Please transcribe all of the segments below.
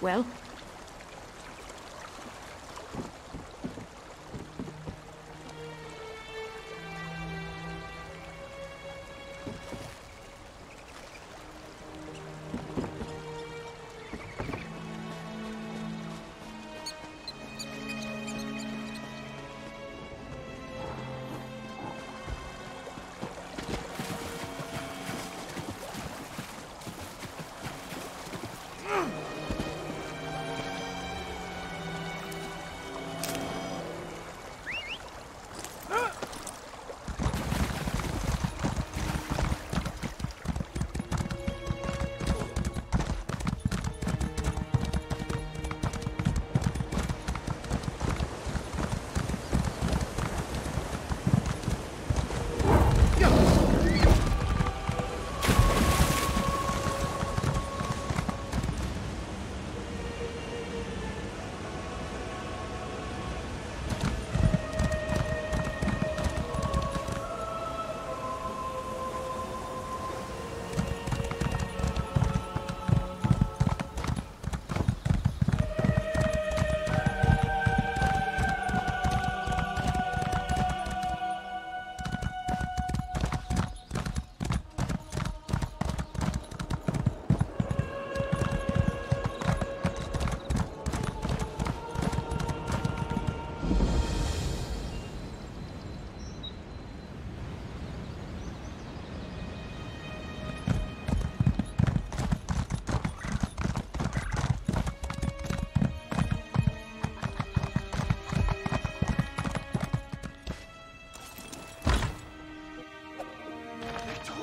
well.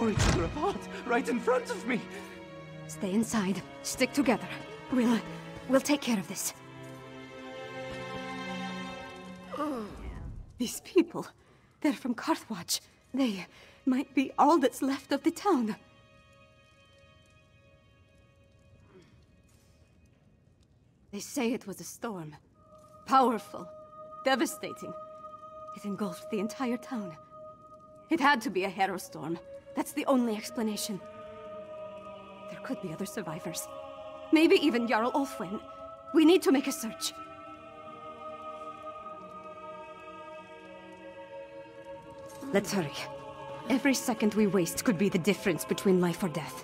Each other apart, right in front of me. Stay inside. Stick together. We'll take care of this. These people, they're from Kartwatch. They might be all that's left of the town. They say it was a storm. Powerful. Devastating. It engulfed the entire town. It had to be a hero storm. That's the only explanation. There could be other survivors. Maybe even Jarl Ulfwin. We need to make a search. Let's hurry. Every second we waste could be the difference between life or death.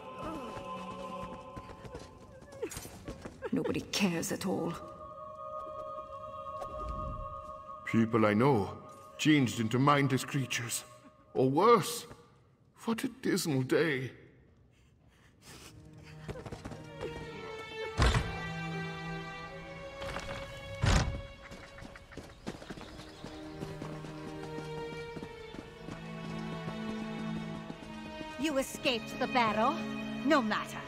Nobody cares at all. People I know, changed into mindless creatures. Or worse. What a dismal day. You escaped the barrow? No matter.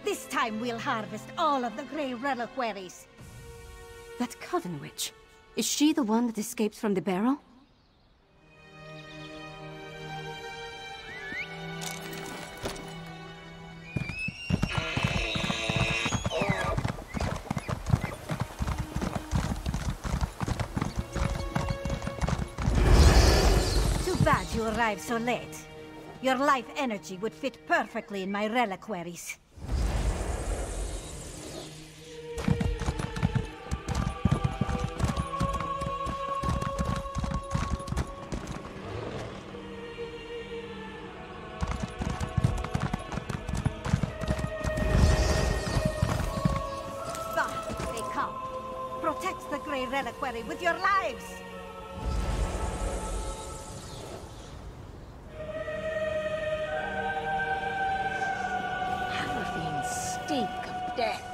This time we'll harvest all of the Grey reliquaries. That Coven Witch. Is she the one that escaped from the barrow? Bad you arrived so late. Your life energy would fit perfectly in my reliquaries. Bah, they come. Protect the Grey reliquary with your lives! Stink of death.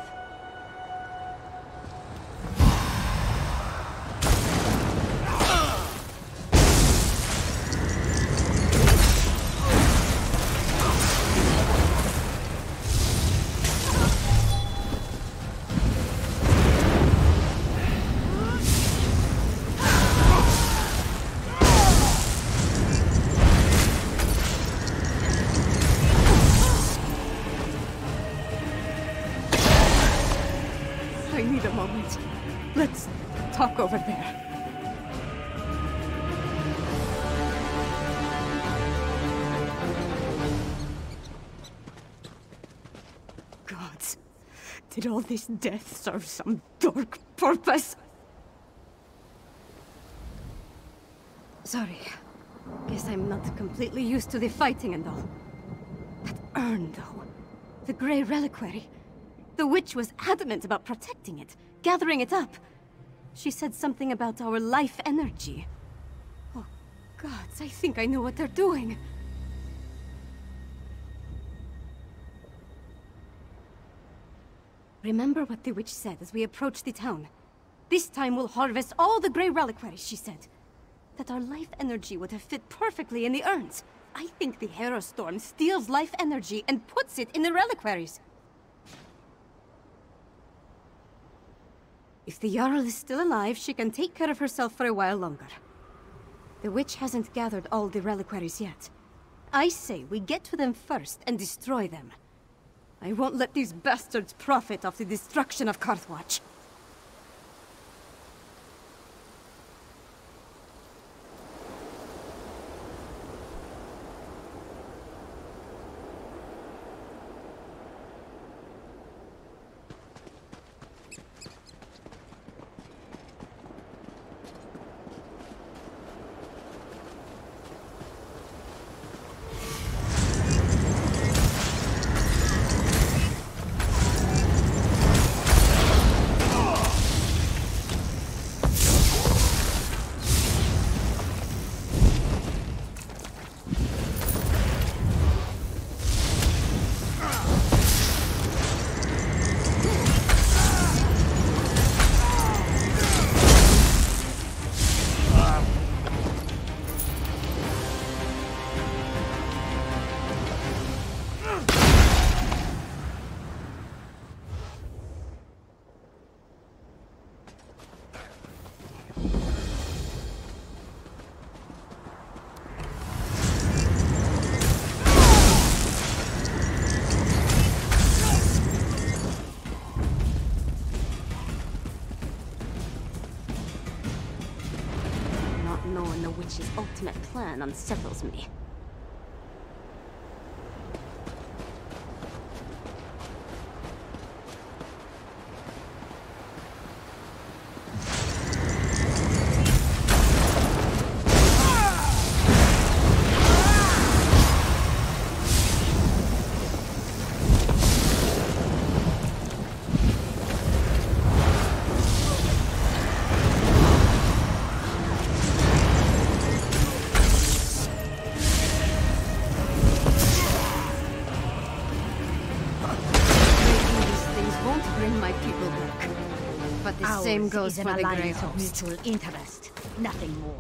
I need a moment. Let's talk over there. Gods. Did all this death serve some dark purpose? Sorry. Guess I'm not completely used to the fighting and all. That urn, though. The Grey Reliquary. The witch was adamant about protecting it, gathering it up. She said something about our life energy. Oh, gods, I think I know what they're doing. Remember what the witch said as we approached the town. This time we'll harvest all the Grey Reliquaries, she said. That our life energy would have fit perfectly in the urns. I think the Hero Storm steals life energy and puts it in the reliquaries. If the Jarl is still alive, she can take care of herself for a while longer. The witch hasn't gathered all the reliquaries yet. I say we get to them first and destroy them. I won't let these bastards profit off the destruction of Kartwatch. Witch's ultimate plan unsettles me. Same goes for the Grey Host. Mutual interest, nothing more.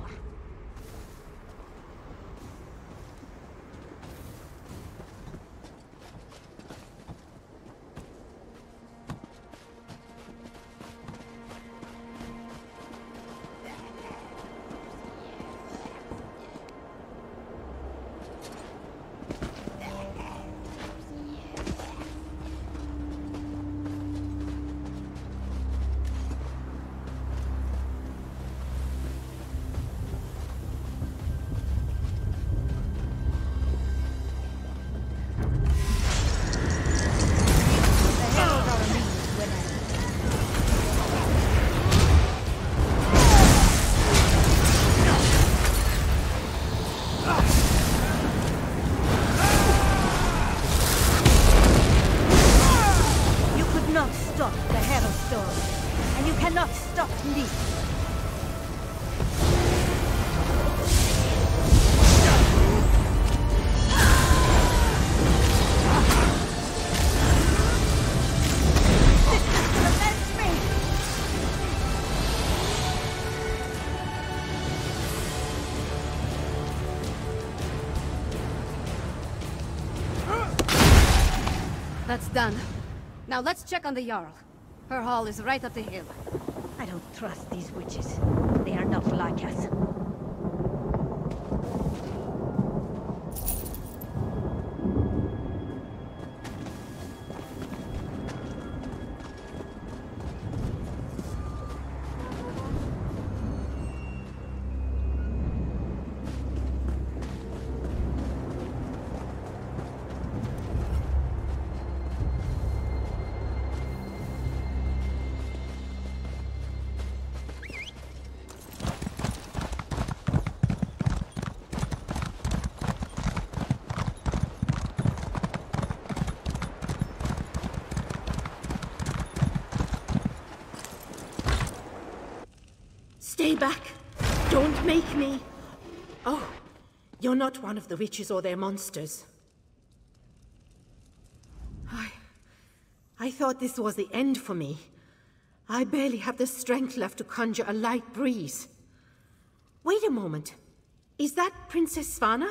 That's done. Now let's check on the Jarl. Her hall is right up the hill. I don't trust these witches. They are not like us. Stay back! Don't make me... Oh, you're not one of the witches or their monsters. I thought this was the end for me. I barely have the strength left to conjure a light breeze. Wait a moment. Is that Princess Svanna?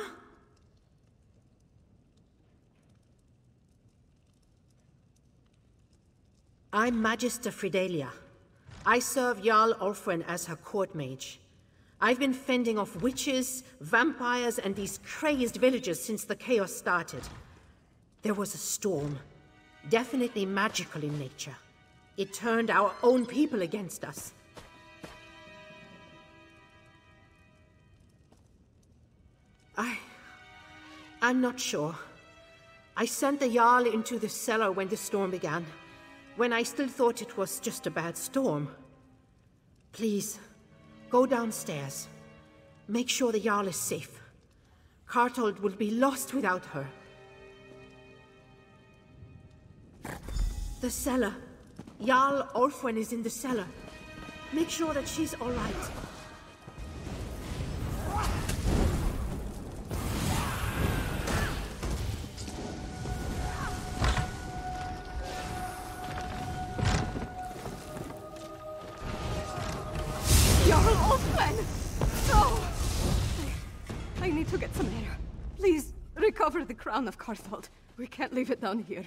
I'm Magister Fidelia. I serve Jarl Ulfwen as her court mage. I've been fending off witches, vampires, and these crazed villagers since the chaos started. There was a storm. Definitely magical in nature. It turned our own people against us. I'm not sure. I sent the Jarl into the cellar when the storm began, when I still thought it was just a bad storm. Please, go downstairs. Make sure the Jarl is safe. Karthold will be lost without her. The cellar. Jarl Ulfwen is in the cellar. Make sure that she's all right. Jarl Ulfwen! No! I need to get some air. Please, recover the crown of Karthold. We can't leave it down here.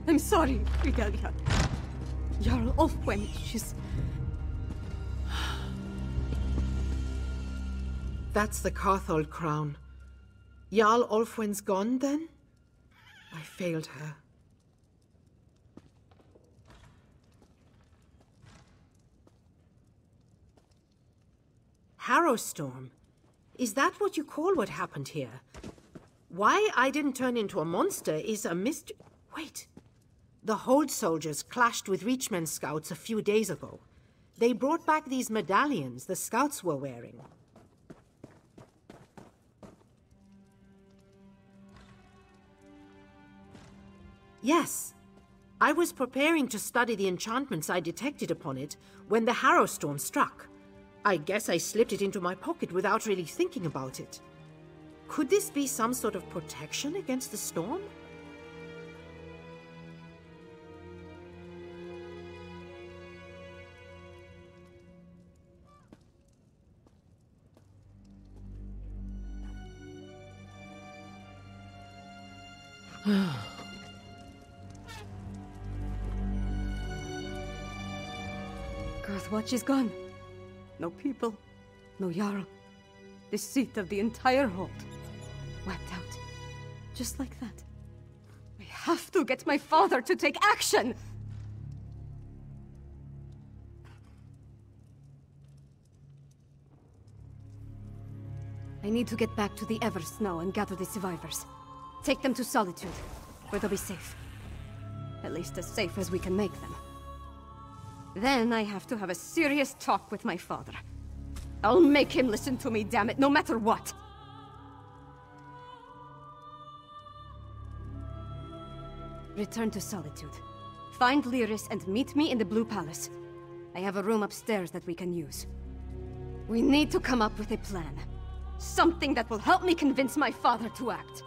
I'm sorry, Fidelia. Jarl Ulfwen, she's... That's the Karthold crown. Jarl Ulfwen's gone, then? I failed her. Harrowstorm? Is that what you call what happened here? Why I didn't turn into a monster is a mystery... Wait. The Hold soldiers clashed with Reachman's scouts a few days ago. They brought back these medallions the scouts were wearing. Yes. I was preparing to study the enchantments I detected upon it when the Harrowstorm struck. I guess I slipped it into my pocket without really thinking about it. Could this be some sort of protection against the storm? Karthwatch is gone. No people, no Jarl. The seat of the entire hold. Wiped out. Just like that. I have to get my father to take action! I need to get back to the Eversnow and gather the survivors. Take them to Solitude, where they'll be safe. At least as safe as we can make them. Then I have to have a serious talk with my father. I'll make him listen to me, damn it, no matter what! Return to Solitude. Find Lyris and meet me in the Blue Palace. I have a room upstairs that we can use. We need to come up with a plan. Something that will help me convince my father to act.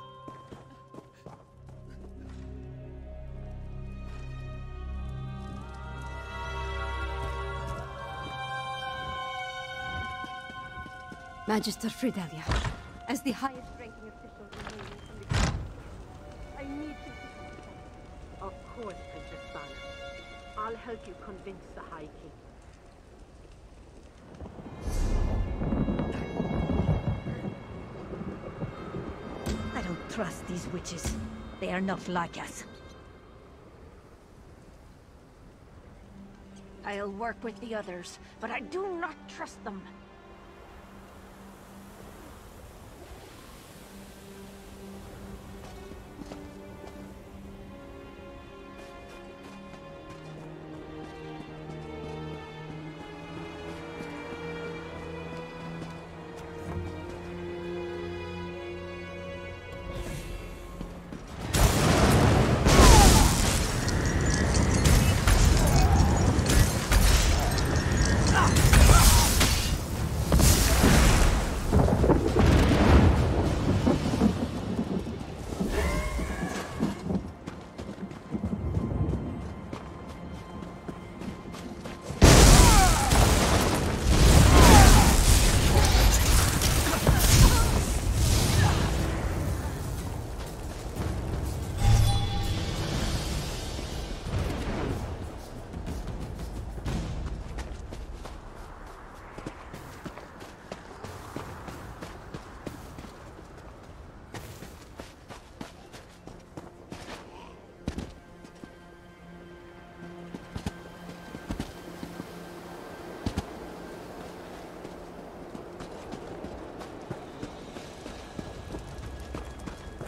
Magister Fidelia, as the highest-ranking official remaining in the kingdom, I need to... Of course, Princess Svanna. I'll help you convince the High King. trust these witches. They are not like us. I'll work with the others, but I do not trust them.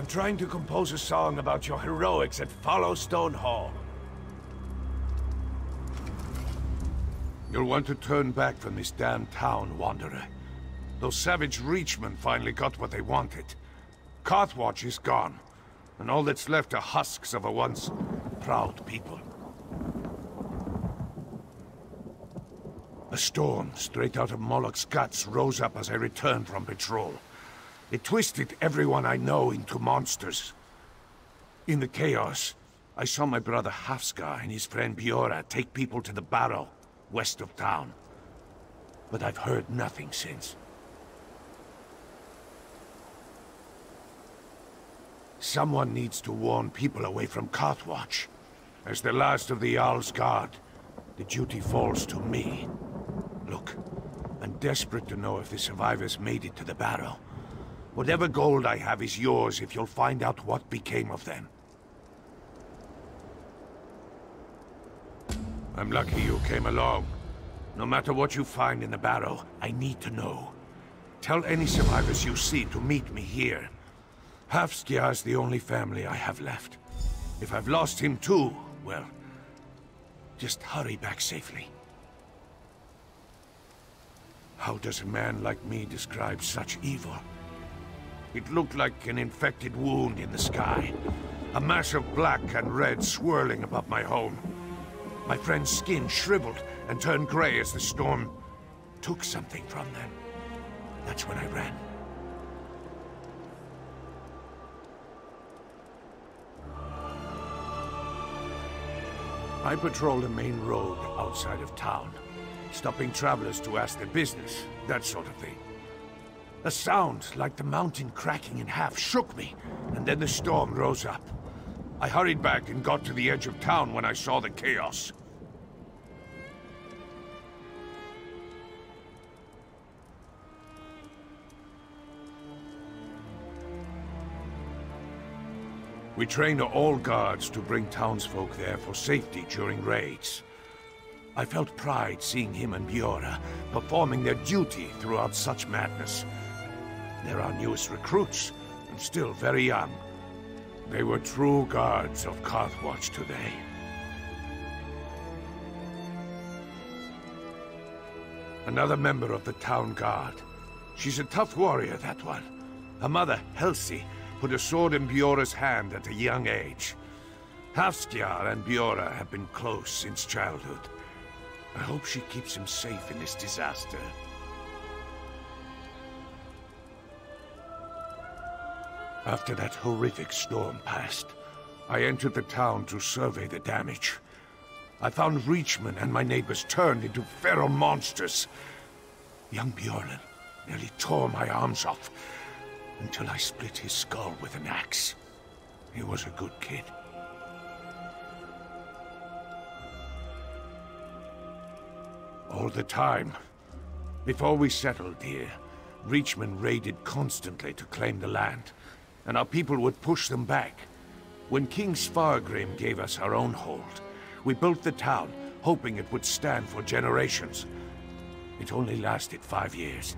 Trying to compose a song about your heroics at Followstone Hall. You'll want to turn back from this damn town, Wanderer. Those savage Reachmen finally got what they wanted. Kartwatch is gone, and all that's left are husks of a once proud people. A storm straight out of Moloch's guts rose up as I returned from patrol. It twisted everyone I know into monsters. In the chaos, I saw my brother Hafskar and his friend Biora take people to the Barrow, west of town. But I've heard nothing since. Someone needs to warn people away from Kartwatch. As the last of the Jarl's Guard, the duty falls to me. Look, I'm desperate to know if the survivors made it to the Barrow. Whatever gold I have is yours if you'll find out what became of them. I'm lucky you came along. No matter what you find in the Barrow, I need to know. Tell any survivors you see to meet me here. Hafskjar's the only family I have left. If I've lost him too, well, just hurry back safely. How does a man like me describe such evil? It looked like an infected wound in the sky. A mass of black and red swirling above my home. My friend's skin shriveled and turned gray as the storm took something from them. That's when I ran. I patrol the main road outside of town, stopping travelers to ask their business, that sort of thing. A sound like the mountain cracking in half shook me, and then the storm rose up. I hurried back and got to the edge of town when I saw the chaos. We trained all guards to bring townsfolk there for safety during raids. I felt pride seeing him and Biora performing their duty throughout such madness. They're our newest recruits, and still very young. They were true guards of Kartwatch today. Another member of the town guard. She's a tough warrior, that one. Her mother, Helsi, put a sword in Biora's hand at a young age. Hafskjar and Biora have been close since childhood. I hope she keeps him safe in this disaster. After that horrific storm passed, I entered the town to survey the damage. I found Reachmen and my neighbors turned into feral monsters. Young Bjorn nearly tore my arms off, until I split his skull with an axe. He was a good kid. All the time, before we settled here, Reachmen raided constantly to claim the land, and our people would push them back. When King Svargrim gave us our own hold, we built the town, hoping it would stand for generations. It only lasted 5 years.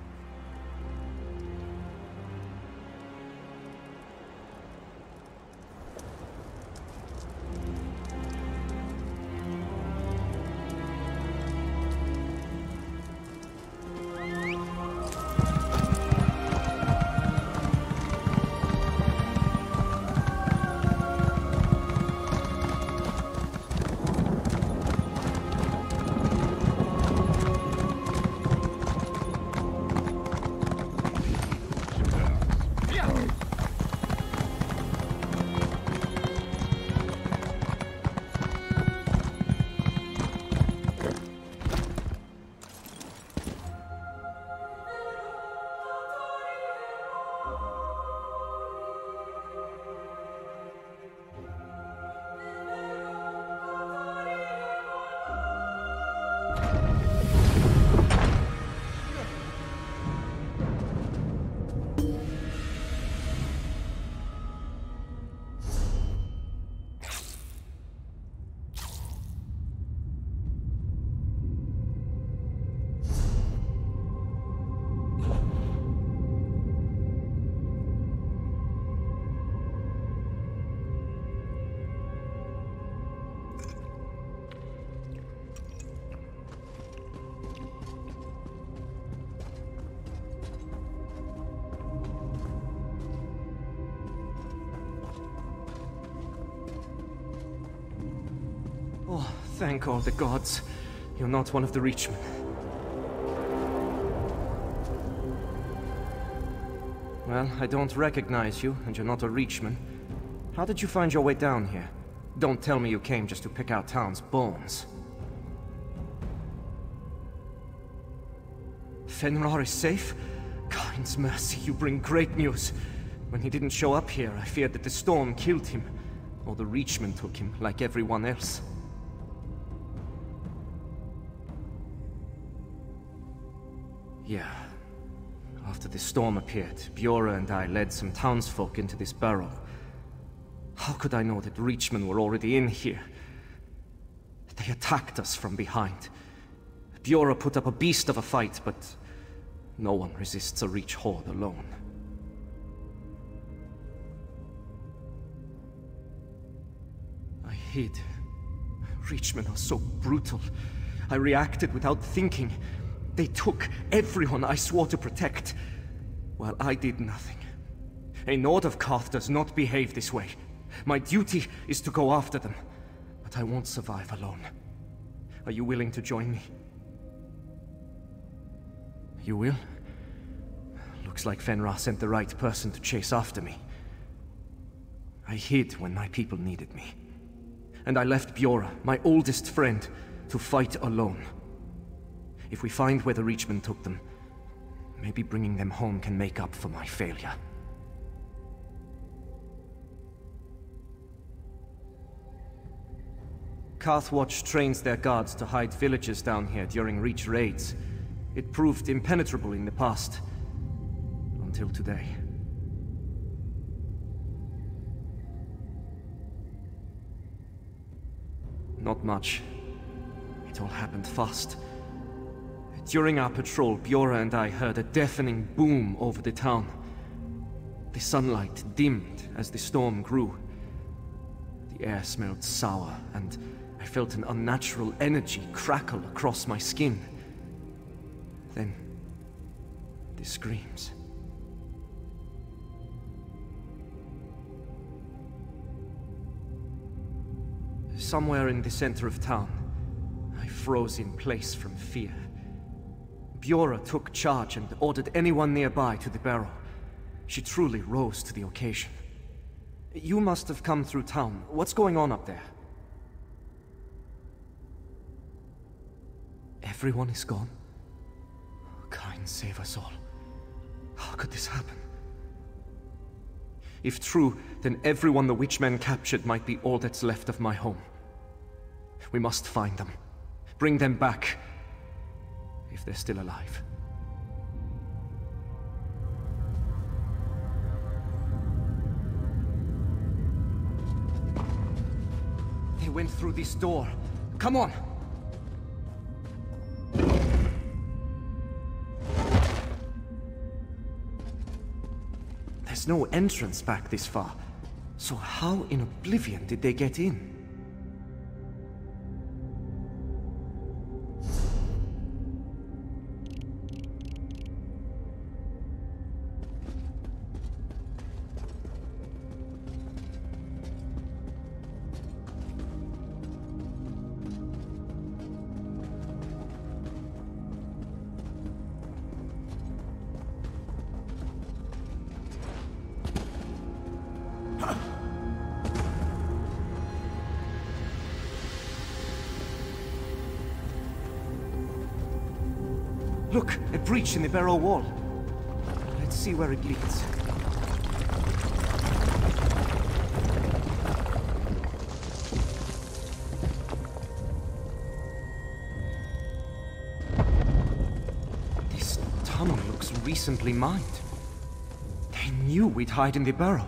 Oh, thank all the gods. You're not one of the Reachmen. Well, I don't recognize you, and you're not a Reachman. How did you find your way down here? Don't tell me you came just to pick out town's bones. Fenrir is safe? Kind's mercy, you bring great news. When he didn't show up here, I feared that the storm killed him. Or the Reachmen took him, like everyone else. Yeah. After the storm appeared, Bjorra and I led some townsfolk into this barrow. How could I know that Reachmen were already in here? They attacked us from behind. Bjorra put up a beast of a fight, but no one resists a Reach horde alone. I hid. Reachmen are so brutal. I reacted without thinking. They took everyone I swore to protect, while I did nothing. A Nord of Karth does not behave this way. My duty is to go after them, but I won't survive alone. Are you willing to join me? You will? Looks like Fenrir sent the right person to chase after me. I hid when my people needed me. And I left Bjorra, my oldest friend, to fight alone. If we find where the Reachmen took them, maybe bringing them home can make up for my failure. Kartwatch trains their guards to hide villages down here during Reach raids. It proved impenetrable in the past. Until today. Not much. It all happened fast. During our patrol, Bjorra and I heard a deafening boom over the town. The sunlight dimmed as the storm grew. The air smelled sour, and I felt an unnatural energy crackle across my skin. Then, the screams. Somewhere in the center of town, I froze in place from fear. Bjorra took charge and ordered anyone nearby to the barrow. She truly rose to the occasion. You must have come through town. What's going on up there? Everyone is gone? Kind save us all. How could this happen? If true, then everyone the Witchmen captured might be all that's left of my home. We must find them. Bring them back. If they're still alive. went through this door. Come on! There's no entrance back this far. So how in oblivion did they get in? Look, a breach in the barrow wall. Let's see where it leads. This tunnel looks recently mined. They knew we'd hide in the barrow.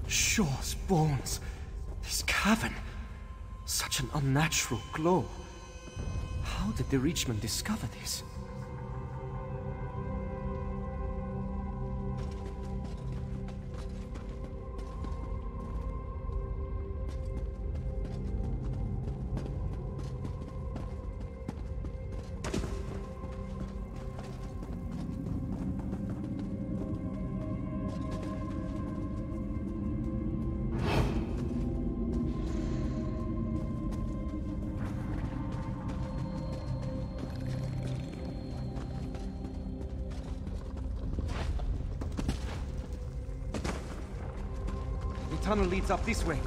Shaw's bones. This cavern. Such an unnatural glow. How did the Reachman discover this? The tunnel leads up this way.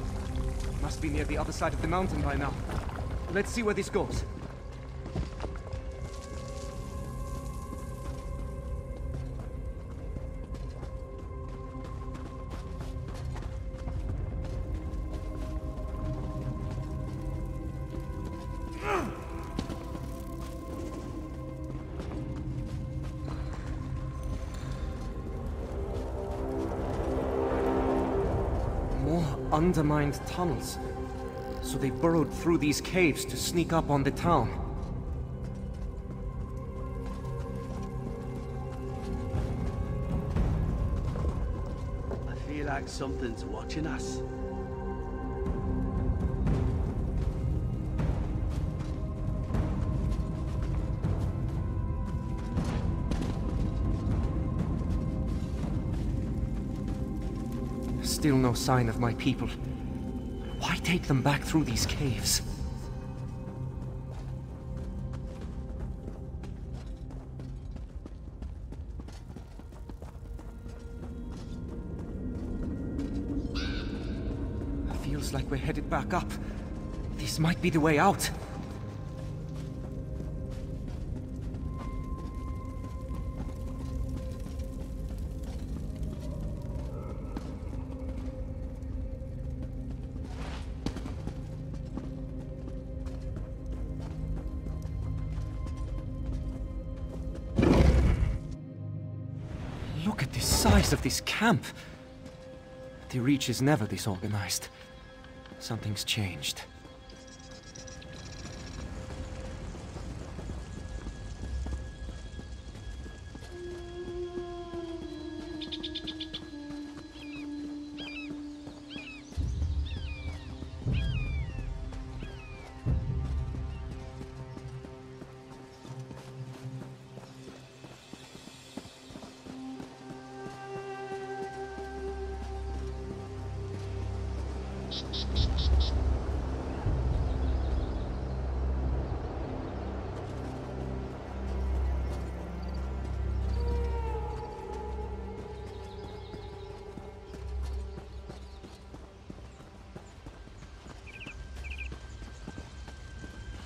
Must be near the other side of the mountain by now. Let's see where this goes. Undermined tunnels. So they burrowed through these caves to sneak up on the town. I feel like something's watching us. Still no sign of my people. Why take them back through these caves? Feels like we're headed back up. This might be the way out. Look at the size of this camp. The Reach is never this organized. Something's changed.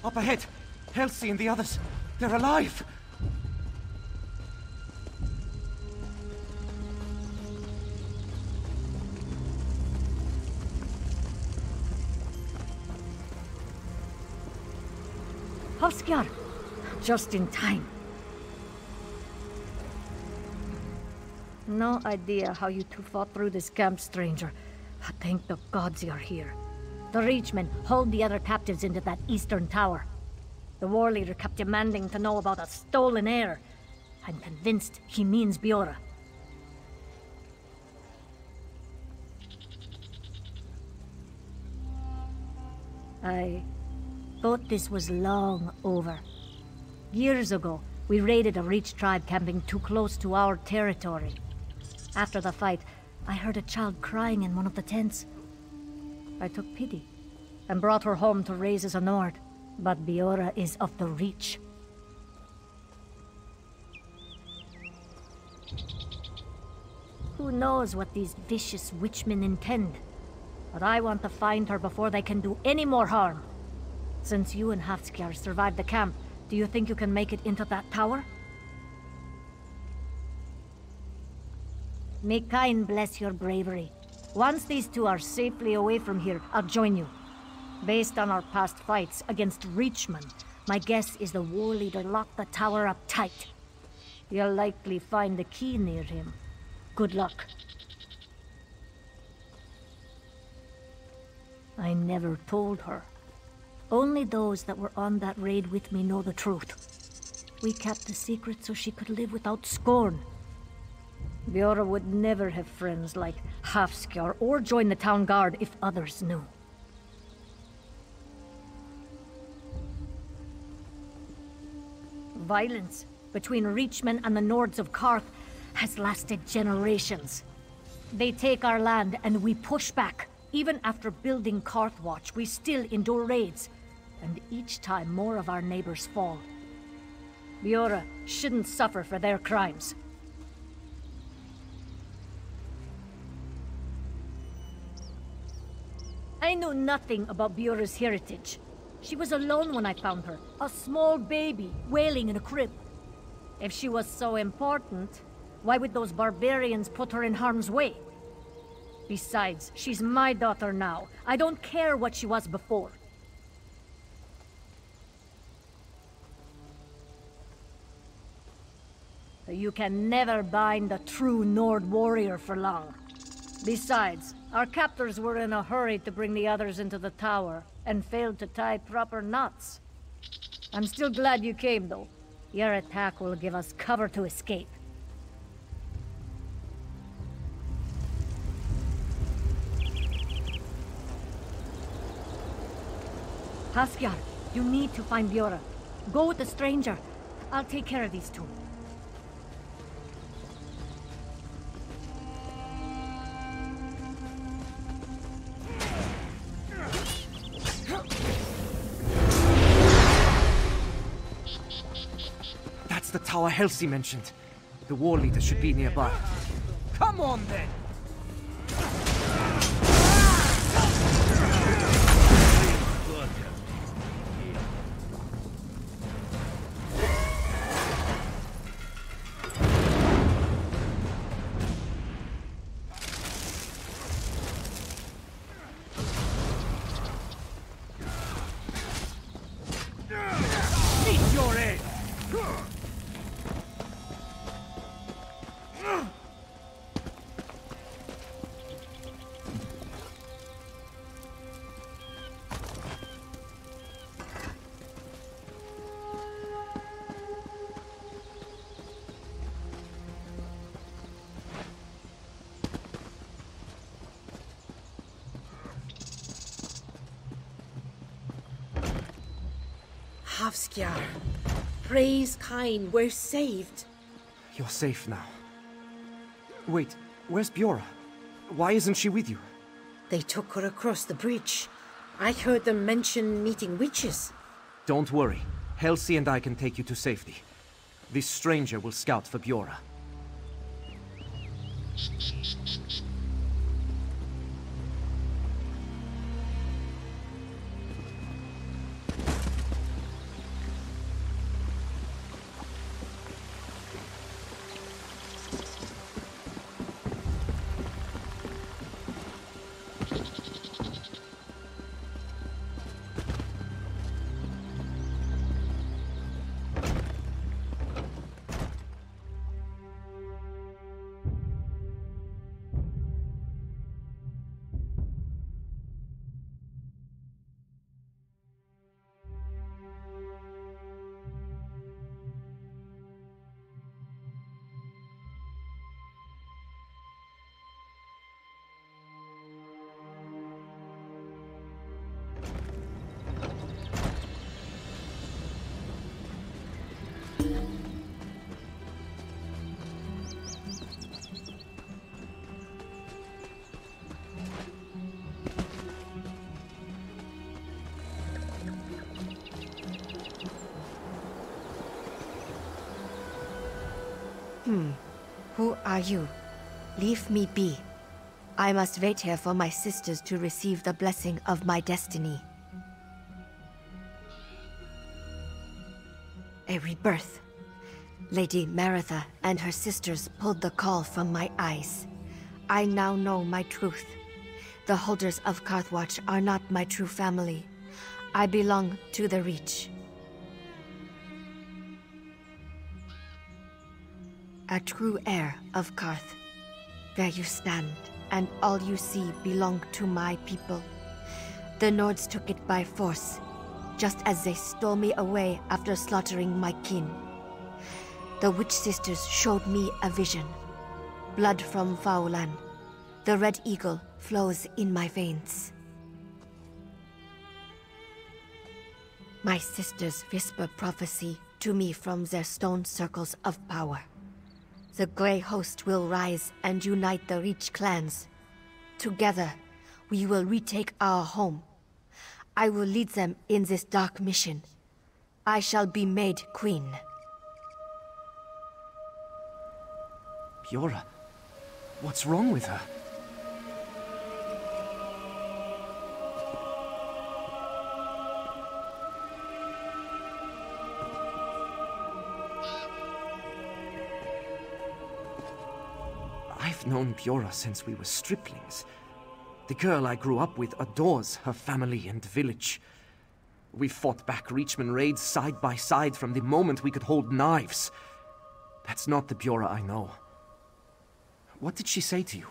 Up ahead! Elsie and the others! They're alive! Hofskjar! Just in time. No idea how you two fought through this camp, stranger. But thank the gods you're here. The Reachmen hauled the other captives into that eastern tower. The war leader kept demanding to know about a stolen heir. I'm convinced he means Biora. I thought this was long over. Years ago, we raided a Reach tribe camping too close to our territory. After the fight, I heard a child crying in one of the tents. I took pity and brought her home to raise as a Nord. But Biora is of the Reach. Who knows what these vicious witchmen intend? But I want to find her before they can do any more harm. Since you and Hafskjar survived the camp, do you think you can make it into that tower? May Kain bless your bravery. Once these two are safely away from here, I'll join you. Based on our past fights against Reachmen, my guess is the war leader locked the tower up tight. You'll likely find the key near him. Good luck. I never told her. Only those that were on that raid with me know the truth. We kept the secret so she could live without scorn. Biora would never have friends like Hafskjar or join the town guard if others knew. Violence between Reachmen and the Nords of Karth has lasted generations. They take our land and we push back. Even after building Kartwatch, we still endure raids. And each time more of our neighbors fall. Biora shouldn't suffer for their crimes. I knew nothing about Biora's heritage. She was alone when I found her, a small baby wailing in a crib. If she was so important, why would those barbarians put her in harm's way? Besides, she's my daughter now. I don't care what she was before. You can never bind a true Nord warrior for long. Besides, our captors were in a hurry to bring the others into the tower, and failed to tie proper knots. I'm still glad you came, though. Your attack will give us cover to escape. Hafskjar, you need to find Biora. Go with the stranger. I'll take care of these two. That's the tower Helsi mentioned. The war leader should be nearby. Come on, then! Hafskjar, praise Kain, we're saved. You're safe now. Wait, where's Biora? Why isn't she with you? They took her across the bridge. I heard them mention meeting witches. Don't worry. Helsi and I can take you to safety. This stranger will scout for Biora. Who are you? Leave me be. I must wait here for my sisters to receive the blessing of my destiny. A rebirth. Lady Maritha and her sisters pulled the caul from my eyes. I now know my truth. The holders of Kartwatch are not my true family. I belong to the Reach. A true heir of Karth. There you stand, and all you see belong to my people. The Nords took it by force, just as they stole me away after slaughtering my kin. The Witch Sisters showed me a vision. Blood from Faulan. The Red Eagle flows in my veins. My sisters whisper prophecy to me from their stone circles of power. The Grey Host will rise and unite the Reach clans. Together, we will retake our home. I will lead them in this dark mission. I shall be made queen. Biora, what's wrong with her? I've known Biora since we were striplings. The girl I grew up with adores her family and village. We fought back Reachman raids side by side from the moment we could hold knives. That's not the Biora I know. What did she say to you?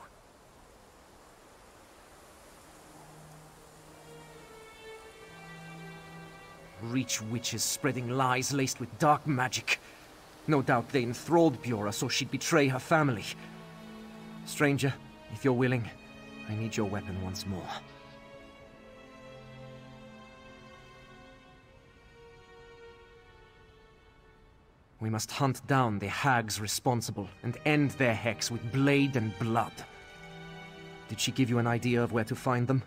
Reach witches spreading lies laced with dark magic. No doubt they enthralled Biora so she'd betray her family. Stranger, if you're willing, I need your weapon once more. We must hunt down the hags responsible and end their hex with blade and blood. Did she give you an idea of where to find them?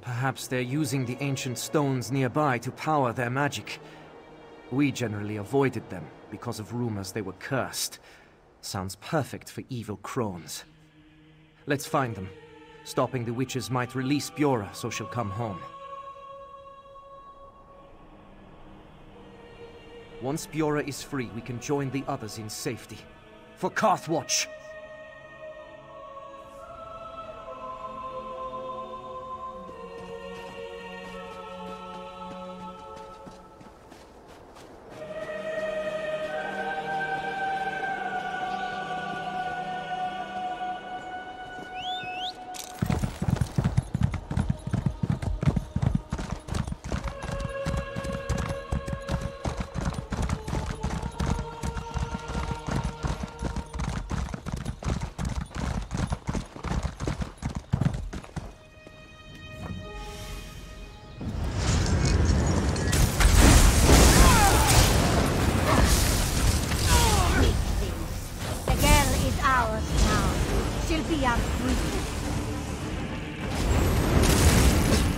Perhaps they're using the ancient stones nearby to power their magic. We generally avoided them because of rumors they were cursed. Sounds perfect for evil crones. Let's find them. Stopping the witches might release Biora so she'll come home. Once Biora is free, we can join the others in safety. For Kartwatch!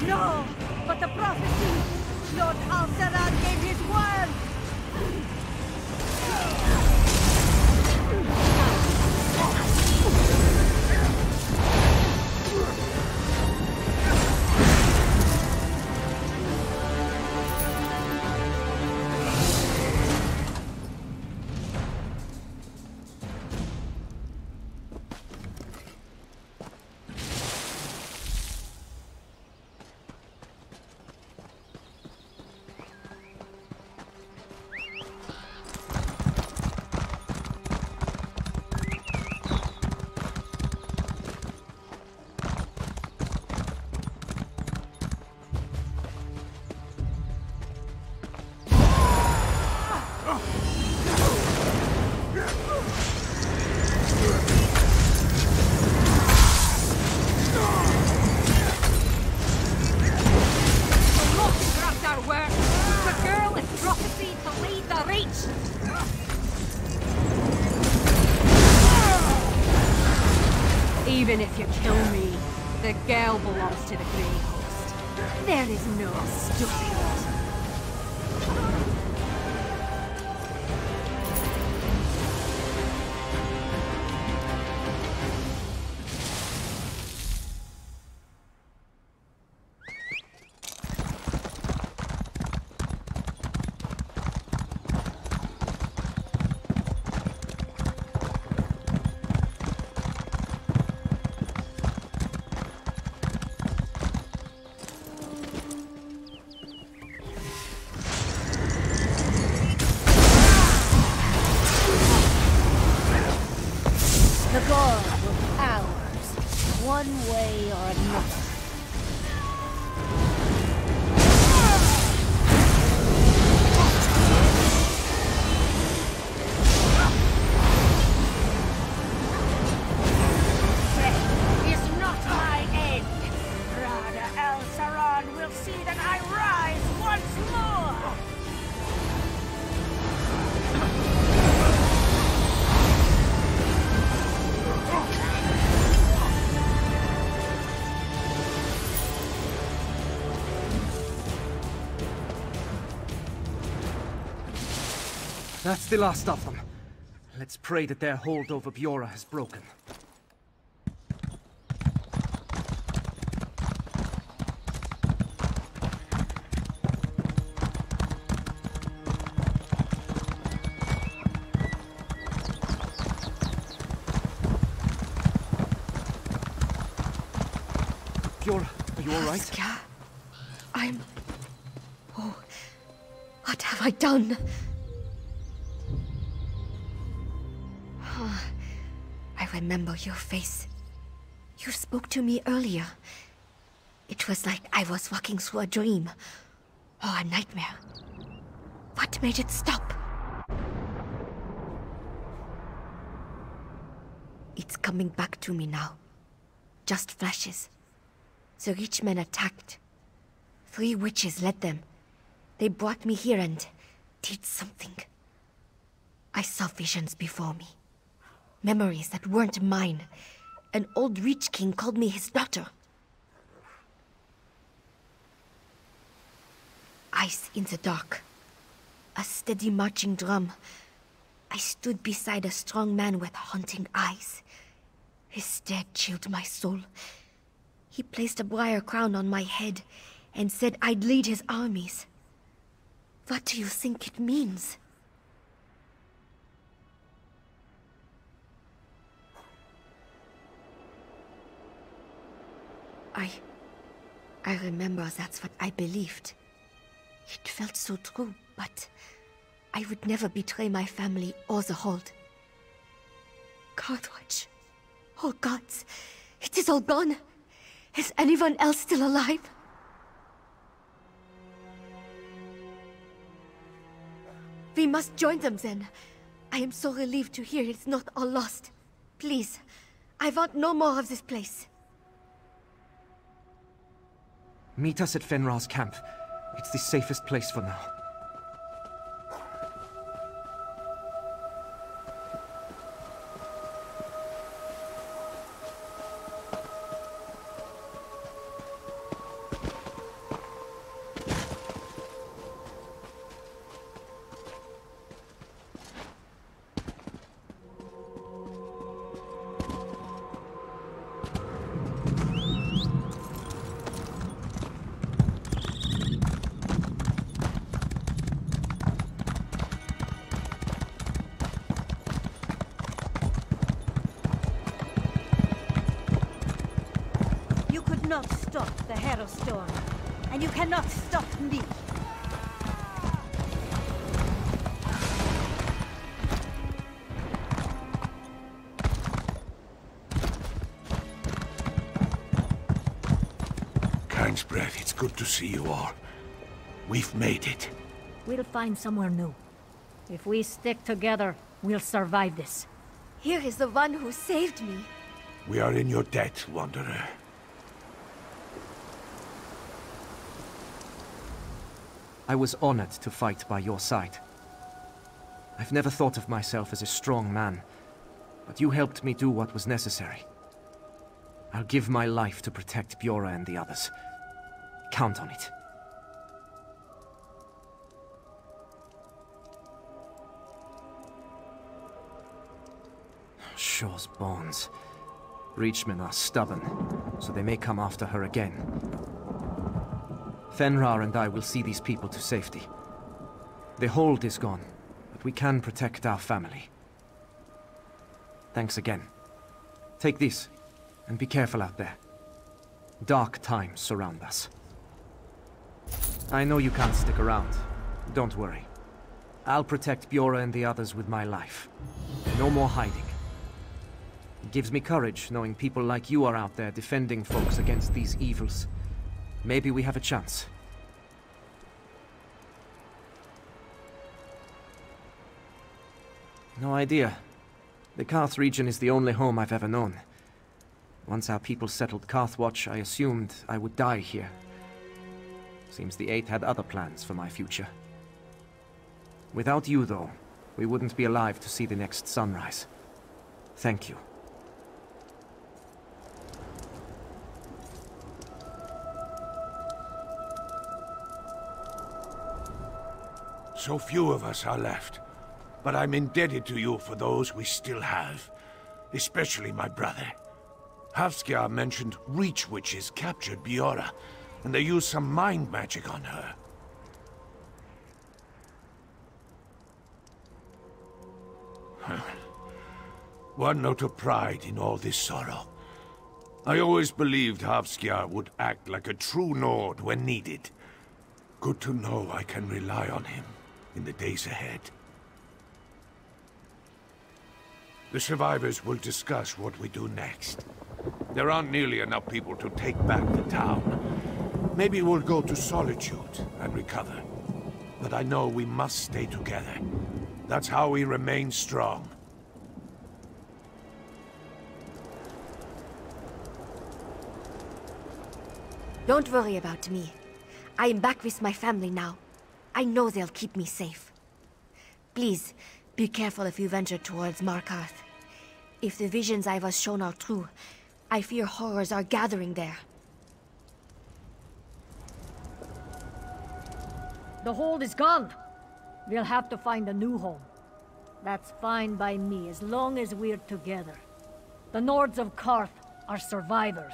No! But the prophecy! Lord Sorcerer gave his word! Even if you kill me, the girl belongs to the Grey Host. There is no stopping it. The goal will be ours, one way or another. Death is not my end. Rada El Saran will see that I rise once more. That's the last of them. Let's pray that their hold over Bjorra has broken. Bjorra, are you all right? Yeah, Oh, what have I done? I remember your face. You spoke to me earlier. It was like I was walking through a dream. Or a nightmare. What made it stop? It's coming back to me now. Just flashes. The rich men attacked. 3 witches led them. They brought me here and did something. I saw visions before me. Memories that weren't mine. An old rich king called me his daughter. Ice in the dark. A steady marching drum. I stood beside a strong man with haunting eyes. His stare chilled my soul. He placed a briar crown on my head and said I'd lead his armies. What do you think it means? I remember that's what I believed. It felt so true, but I would never betray my family or the hold. Kartwatch. Oh gods, it is all gone. Is anyone else still alive? We must join them then. I am so relieved to hear it's not all lost. Please, I want no more of this place. Meet us at Fenrar's camp. It's the safest place for now. Not stop the Hero Storm, and you cannot stop me. Kind's breath, it's good to see you all. We've made it. We'll find somewhere new. If we stick together, we'll survive this. Here is the one who saved me. We are in your debt, Wanderer. I was honored to fight by your side. I've never thought of myself as a strong man, but you helped me do what was necessary. I'll give my life to protect Bjorra and the others. Count on it. Shaw's bones. Reachmen are stubborn, so they may come after her again. Fenrir and I will see these people to safety. The hold is gone, but we can protect our family. Thanks again. Take this, and be careful out there. Dark times surround us. I know you can't stick around. Don't worry. I'll protect Bjorn and the others with my life. No more hiding. It gives me courage knowing people like you are out there defending folks against these evils. Maybe we have a chance. No idea. The Karth region is the only home I've ever known. Once our people settled Kartwatch, I assumed I would die here. Seems the Eight had other plans for my future. Without you, though, we wouldn't be alive to see the next sunrise. Thank you. So few of us are left, but I'm indebted to you for those we still have, especially my brother. Hafskjar mentioned Reach Witches captured Bjorn, and they used some mind magic on her. One note of pride in all this sorrow. I always believed Hafskjar would act like a true Nord when needed. Good to know I can rely on him in the days ahead. The survivors will discuss what we do next. There aren't nearly enough people to take back the town. Maybe we'll go to Solitude and recover. But I know we must stay together. That's how we remain strong. Don't worry about me. I am back with my family now. I know they'll keep me safe. Please, be careful if you venture towards Karth. If the visions I was shown are true, I fear horrors are gathering there. The hold is gone. We'll have to find a new home. That's fine by me, as long as we're together. The Nords of Karth are survivors.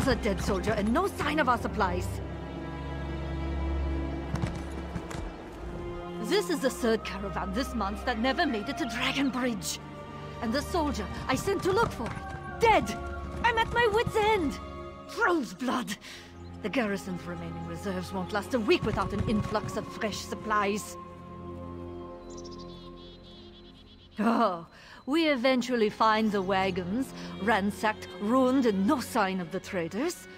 A dead soldier and no sign of our supplies. This is the third caravan this month that never made it to Dragon Bridge. And the soldier I sent to look for it, dead! I'm at my wit's end! Troll's blood! The garrison's remaining reserves won't last a week without an influx of fresh supplies. Oh, we eventually find the wagons, ransacked, ruined, and no sign of the traders.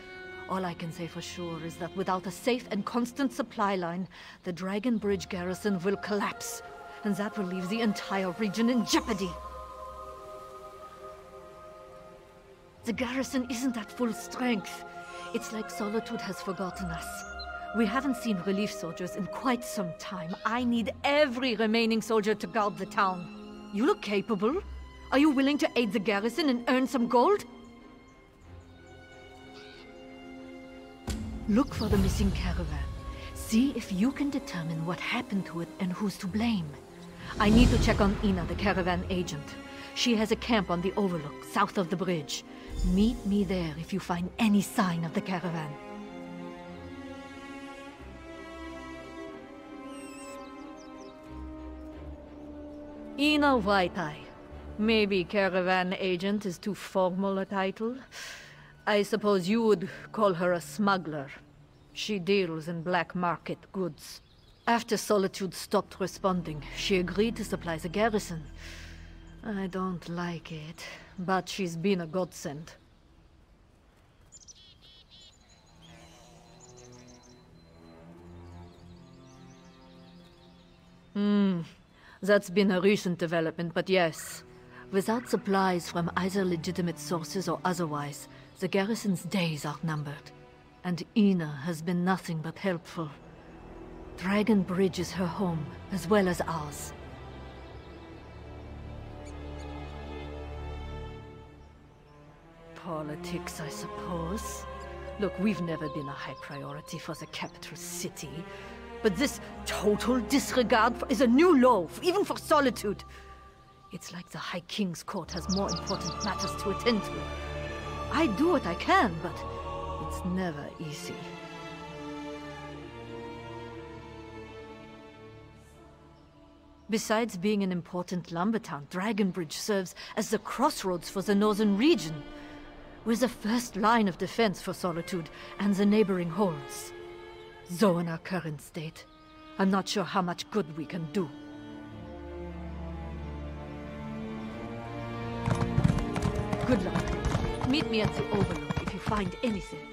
All I can say for sure is that without a safe and constant supply line, the Dragon Bridge garrison will collapse, and that will leave the entire region in jeopardy. The garrison isn't at full strength. It's like Solitude has forgotten us. We haven't seen relief soldiers in quite some time. I need every remaining soldier to guard the town. You look capable. Are you willing to aid the garrison and earn some gold? Look for the missing caravan. See if you can determine what happened to it and who's to blame. I need to check on Ina, the caravan agent. She has a camp on the overlook, south of the bridge. Meet me there if you find any sign of the caravan. Ina White-Eye. Maybe caravan agent is too formal a title. I suppose you would call her a smuggler. She deals in black market goods. After Solitude stopped responding, she agreed to supply the garrison. I don't like it, but she's been a godsend. That's been a recent development, but yes. Without supplies from either legitimate sources or otherwise, the garrison's days are numbered. And Ina has been nothing but helpful. Dragon Bridge is her home, as well as ours. Politics, I suppose. Look, we've never been a high priority for the capital city. But this total disregard is a new low, even for Solitude. It's like the High King's court has more important matters to attend to. I do what I can, but it's never easy. Besides being an important lumber town, Dragonbridge serves as the crossroads for the northern region. We're the first line of defense for Solitude and the neighboring holds. Though in our current state, I'm not sure how much good we can do. Good luck. Meet me at the overlook if you find anything.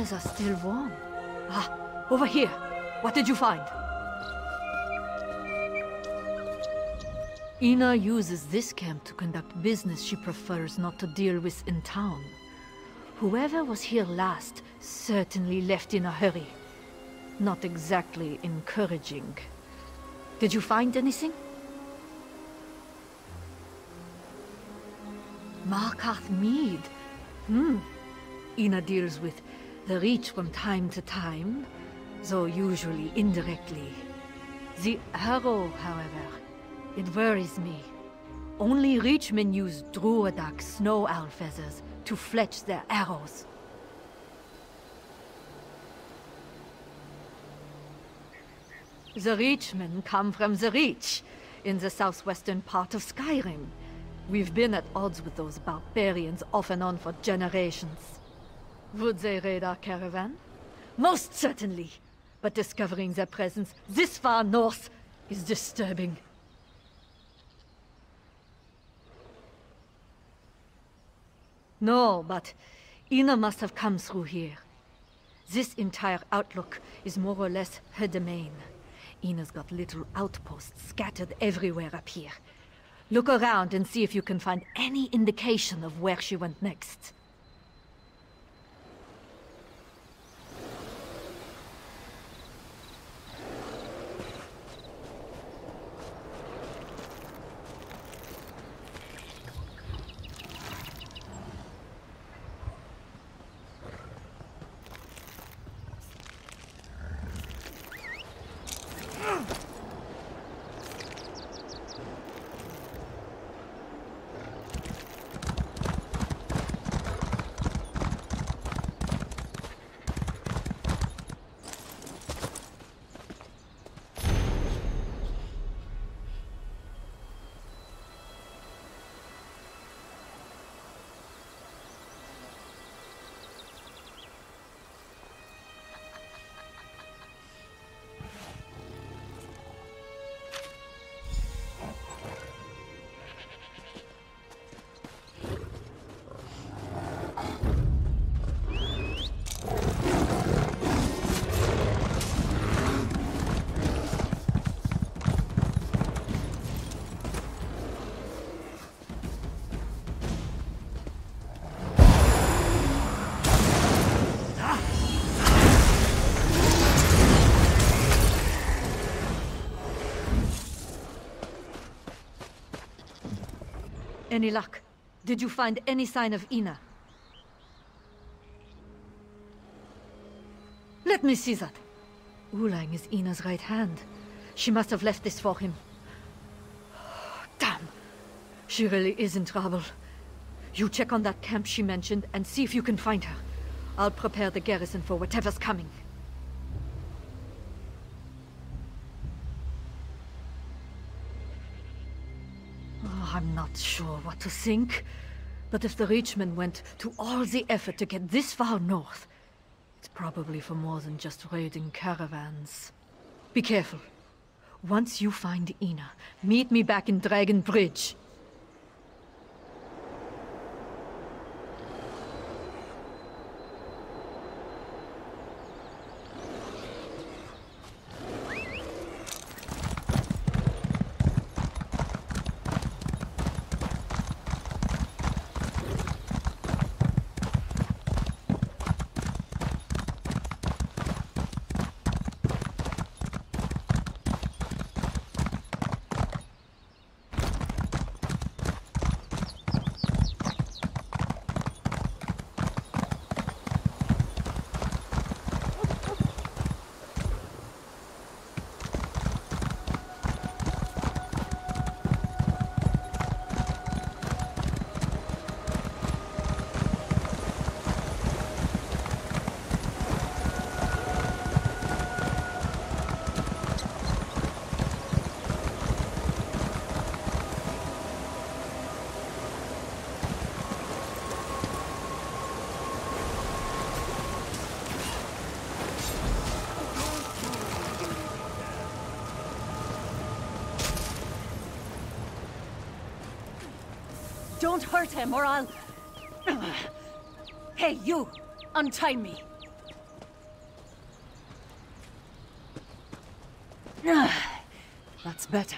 Alfes are still warm. Ah, over here. What did you find? Ina uses this camp to conduct business she prefers not to deal with in town. Whoever was here last certainly left in a hurry. Not exactly encouraging. Did you find anything? Markarth mead. Ina deals with the Reach from time to time, though usually indirectly. The arrow, however, it worries me. Only Reachmen use Druidak snow owl feathers to fletch their arrows. The Reachmen come from the Reach, in the southwestern part of Skyrim. We've been at odds with those barbarians off and on for generations. Would they raid our caravan? Most certainly. But discovering their presence this far north is disturbing. No, but Ina must have come through here. This entire outlook is more or less her domain. Ina's got little outposts scattered everywhere up here. Look around and see if you can find any indication of where she went next. Any luck? Did you find any sign of Ina? Let me see that. Ulang is Ina's right hand. She must have left this for him. Damn! She really is in trouble. You check on that camp she mentioned and see if you can find her. I'll prepare the garrison for whatever's coming. I'm not sure what to think, but if the Reachmen went to all the effort to get this far north, it's probably for more than just raiding caravans. Be careful. Once you find Ina, meet me back in Dragon Bridge. Don't hurt him, or I'll... Hey, you! Untie me! That's better.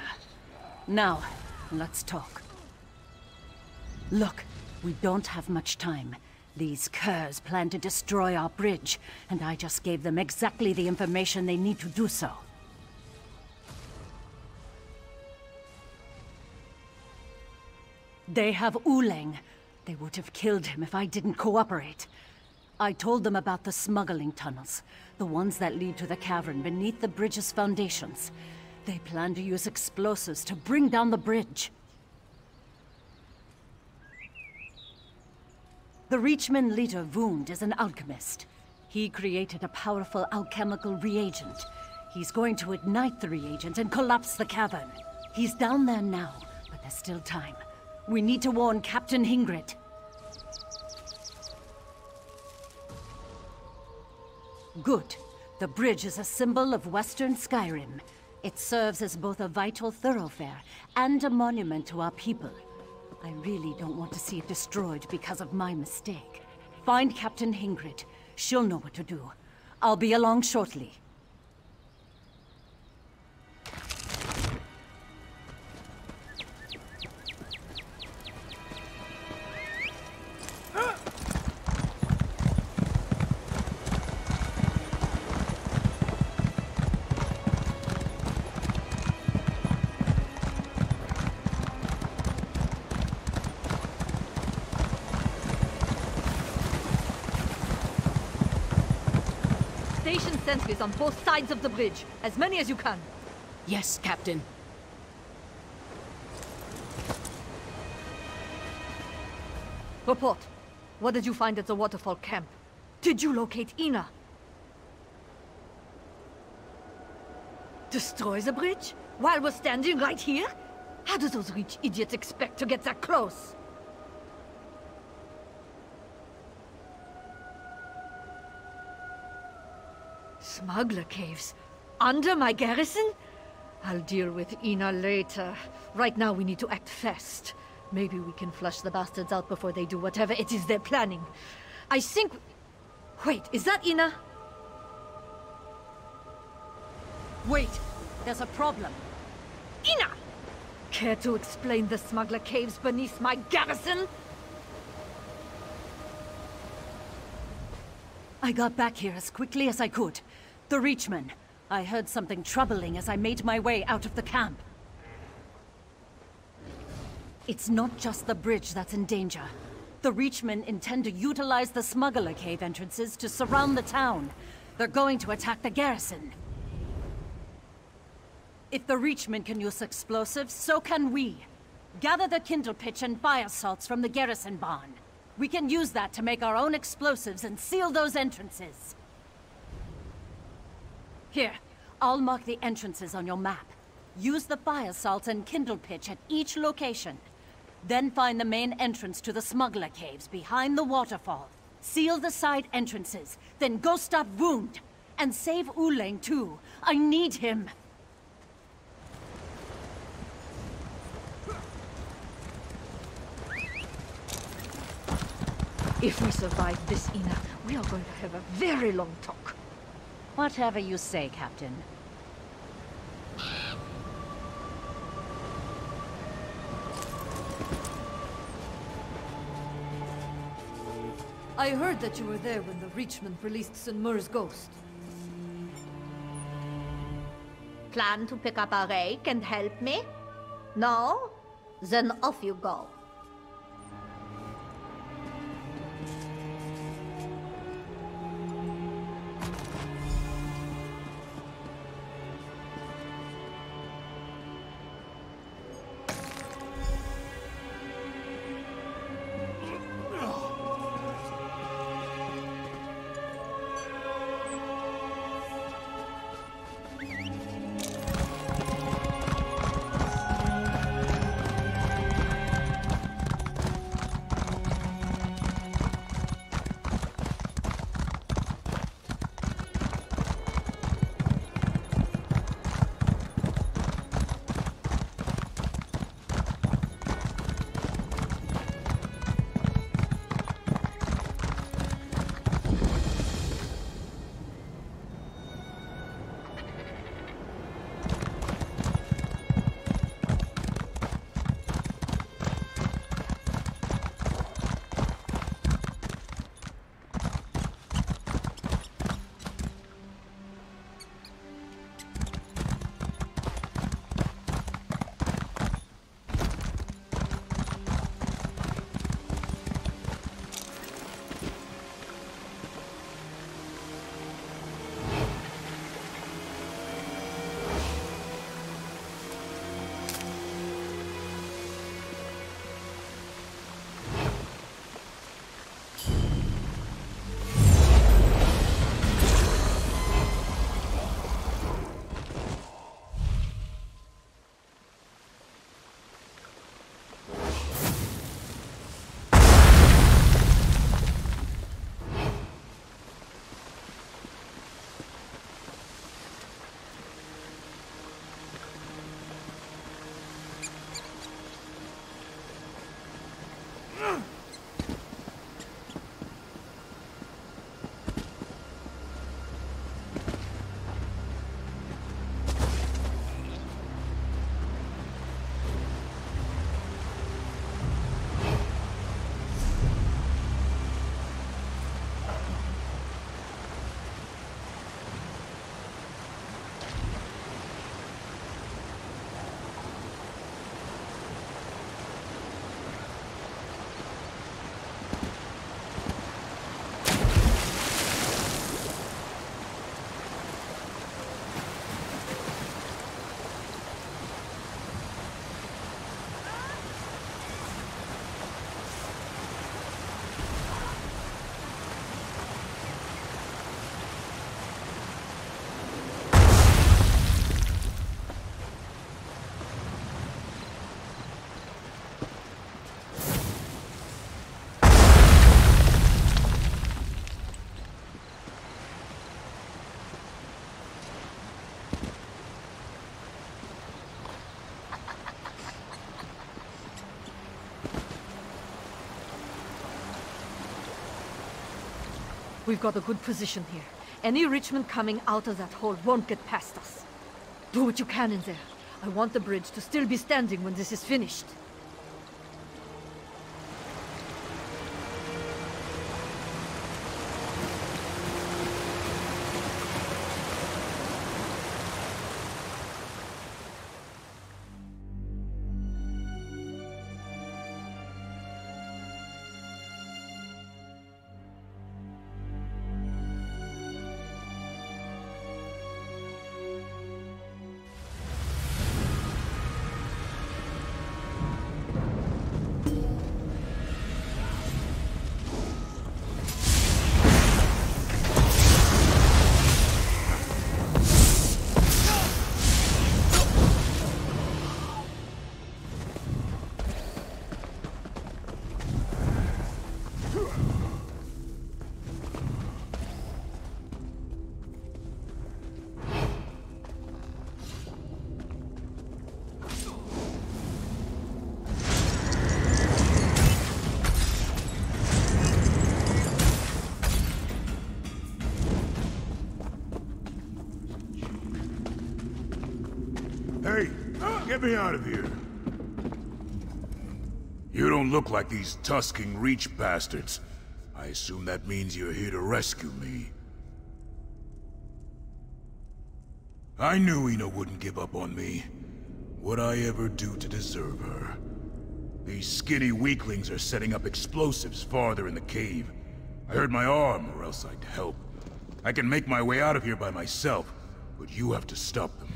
Now, let's talk. Look, we don't have much time. These curs plan to destroy our bridge, and I just gave them exactly the information they need to do so. They have Uleng. They would have killed him if I didn't cooperate. I told them about the smuggling tunnels, the ones that lead to the cavern beneath the bridge's foundations. They plan to use explosives to bring down the bridge. The Reachman leader, Wound, is an alchemist. He created a powerful alchemical reagent. He's going to ignite the reagent and collapse the cavern. He's down there now, but there's still time. We need to warn Captain Hingrid. Good. The bridge is a symbol of Western Skyrim. It serves as both a vital thoroughfare and a monument to our people. I really don't want to see it destroyed because of my mistake. Find Captain Hingrid. She'll know what to do. I'll be along shortly. Sentries on both sides of the bridge. As many as you can. Yes, Captain. Report. What did you find at the waterfall camp? Did you locate Ina? Destroy the bridge? While we're standing right here? How do those rich idiots expect to get that close? Smuggler caves? Under my garrison? I'll deal with Ina later. Right now we need to act fast. Maybe we can flush the bastards out before they do whatever it is they're planning. I think... Wait, is that Ina? Wait, there's a problem. Ina! Care to explain the smuggler caves beneath my garrison? I got back here as quickly as I could. The Reachman. I heard something troubling as I made my way out of the camp. It's not just the bridge that's in danger. The Reachmen intend to utilize the smuggler cave entrances to surround the town. They're going to attack the garrison. If the Reachmen can use explosives, so can we. Gather the kindle pitch and fire salts from the garrison barn. We can use that to make our own explosives and seal those entrances. Here, I'll mark the entrances on your map. Use the fire salts and kindle pitch at each location. Then find the main entrance to the smuggler caves behind the waterfall. Seal the side entrances, then go stop Wound. And save Uleng too. I need him. If we survive this, Ina, we are going to have a very long talk. Whatever you say, Captain. I heard that you were there when the Reachman released Sinmur's ghost. Plan to pick up a rake and help me? No? Then off you go. We've got a good position here. Any Richmond coming out of that hole won't get past us. Do what you can in there. I want the bridge to still be standing when this is finished. Hey, get me out of here. You don't look like these tusking Reach bastards. I assume that means you're here to rescue me. I knew Ina wouldn't give up on me. What'd I ever do to deserve her? These skinny weaklings are setting up explosives farther in the cave. I hurt my arm, or else I'd help. I can make my way out of here by myself, but you have to stop them.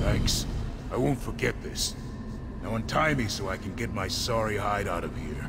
Thanks. I won't forget this. Now untie me so I can get my sorry hide out of here.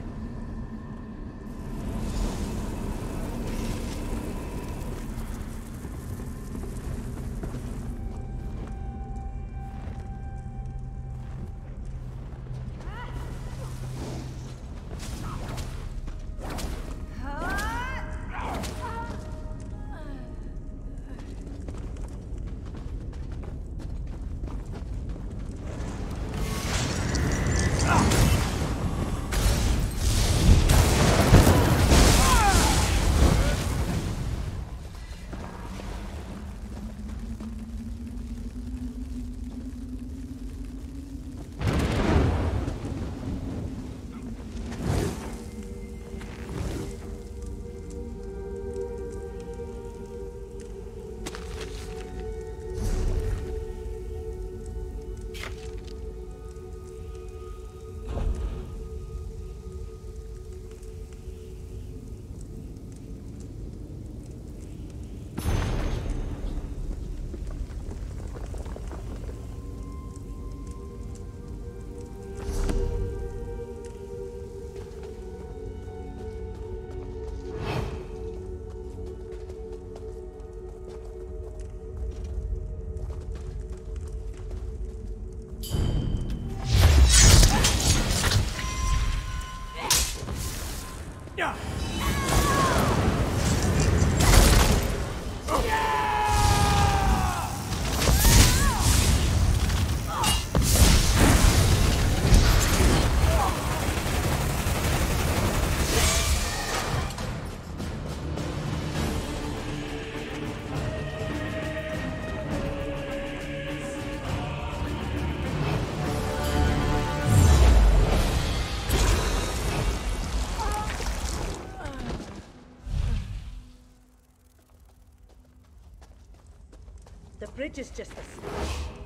The bridge is just a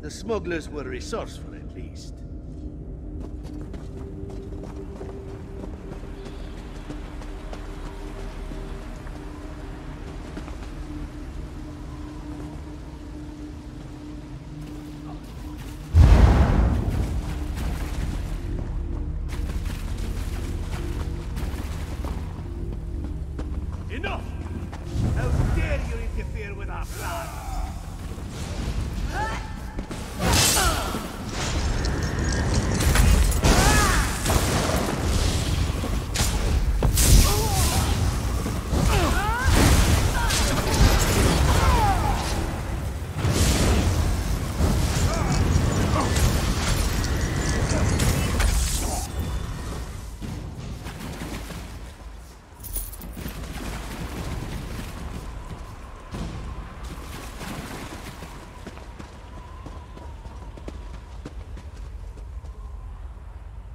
The smugglers were resourceful, at least. interfere with our plans.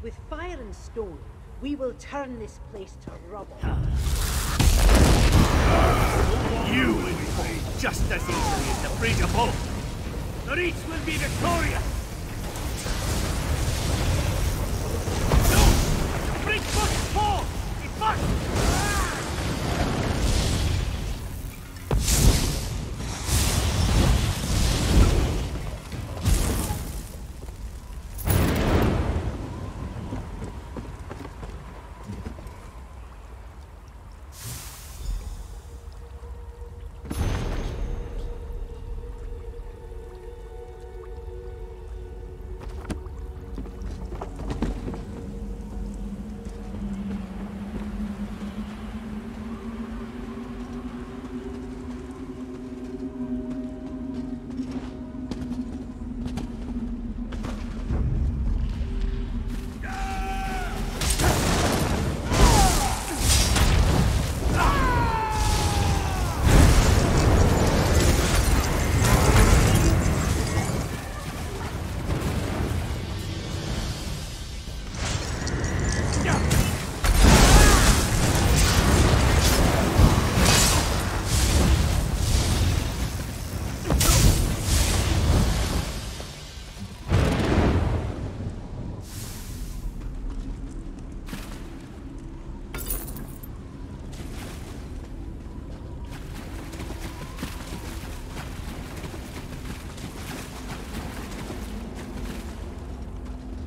With fire and stone, we will turn this place to rubble. You will be freed just as easily as the bridge above. The Reach will be victorious. No! The bridge must fall! It must!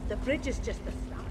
The bridge is just the start.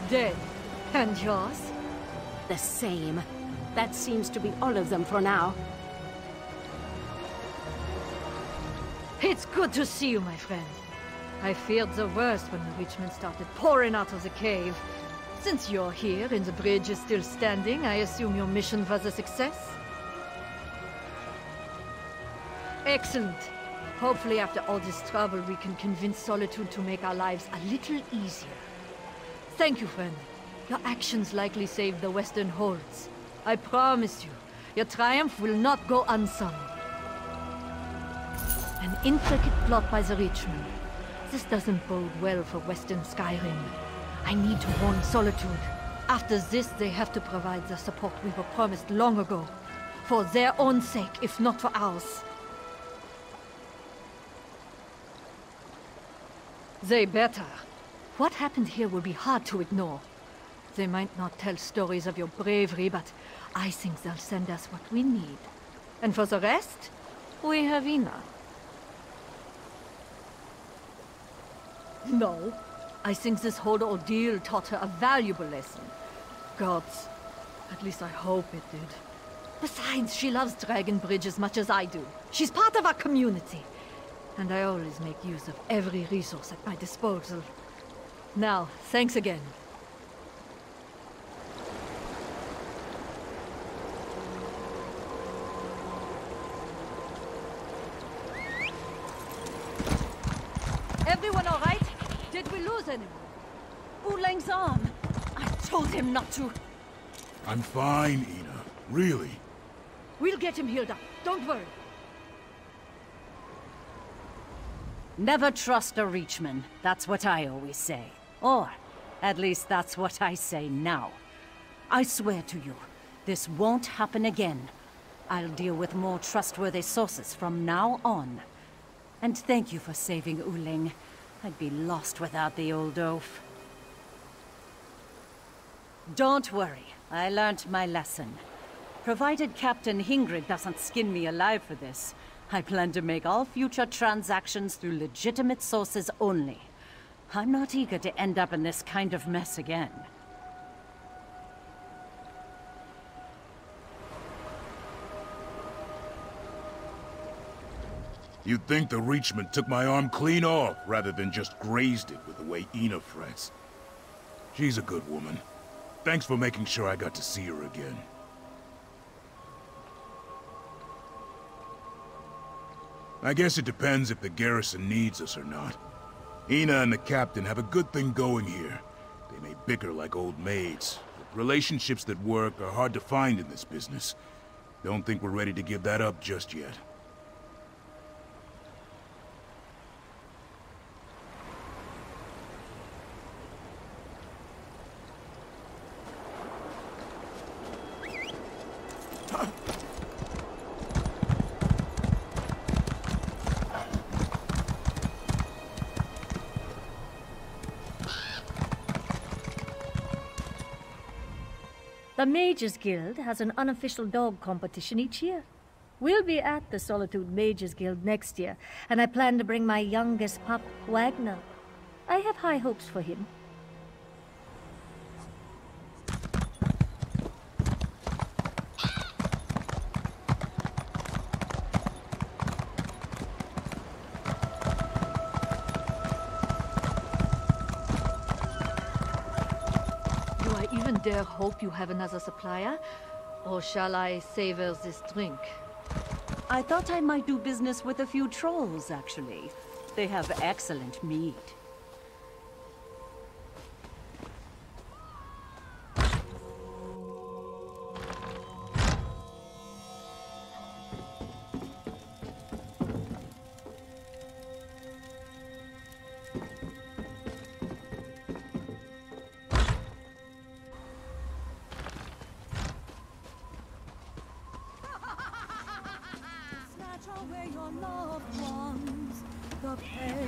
Dead. And yours? The same. That seems to be all of them for now. It's good to see you, my friend. I feared the worst when the Richmond started pouring out of the cave. Since you're here and the bridge is still standing, I assume your mission was a success? Excellent. Hopefully after all this trouble we can convince Solitude to make our lives a little easier. Thank you, friend. Your actions likely saved the Western Holds. I promise you, your triumph will not go unsung. An intricate plot by the Richmond. This doesn't bode well for Western Skyrim. I need to warn Solitude. After this, they have to provide the support we were promised long ago. For their own sake, if not for ours. They better. What happened here will be hard to ignore. They might not tell stories of your bravery, but I think they'll send us what we need. And for the rest, we have Ina. No. I think this whole ordeal taught her a valuable lesson. Gods. At least I hope it did. Besides, she loves Dragonbridge as much as I do. She's part of our community. And I always make use of every resource at my disposal. Now, thanks again. Everyone all right? Did we lose anyone? Uleng's arm. I told him not to. I'm fine, Ina. Really. We'll get him healed up. Don't worry. Never trust a Reachman. That's what I always say. Or, at least that's what I say now. I swear to you, this won't happen again. I'll deal with more trustworthy sources from now on. And thank you for saving Uleng. I'd be lost without the old oaf. Don't worry, I learned my lesson. Provided Captain Hingrid doesn't skin me alive for this, I plan to make all future transactions through legitimate sources only. I'm not eager to end up in this kind of mess again. You'd think the Reachman took my arm clean off, rather than just grazed it with the way Ina frets. She's a good woman. Thanks for making sure I got to see her again. I guess it depends if the garrison needs us or not. Ina and the captain have a good thing going here. They may bicker like old maids, but relationships that work are hard to find in this business. Don't think we're ready to give that up just yet. The Mages Guild has an unofficial dog competition each year. We'll be at the Solitude Mages Guild next year, and I plan to bring my youngest pup, Wagner. I have high hopes for him. Dare hope you have another supplier? Or shall I savor this drink? I thought I might do business with a few trolls, actually. They have excellent meat. Away your loved ones, the pain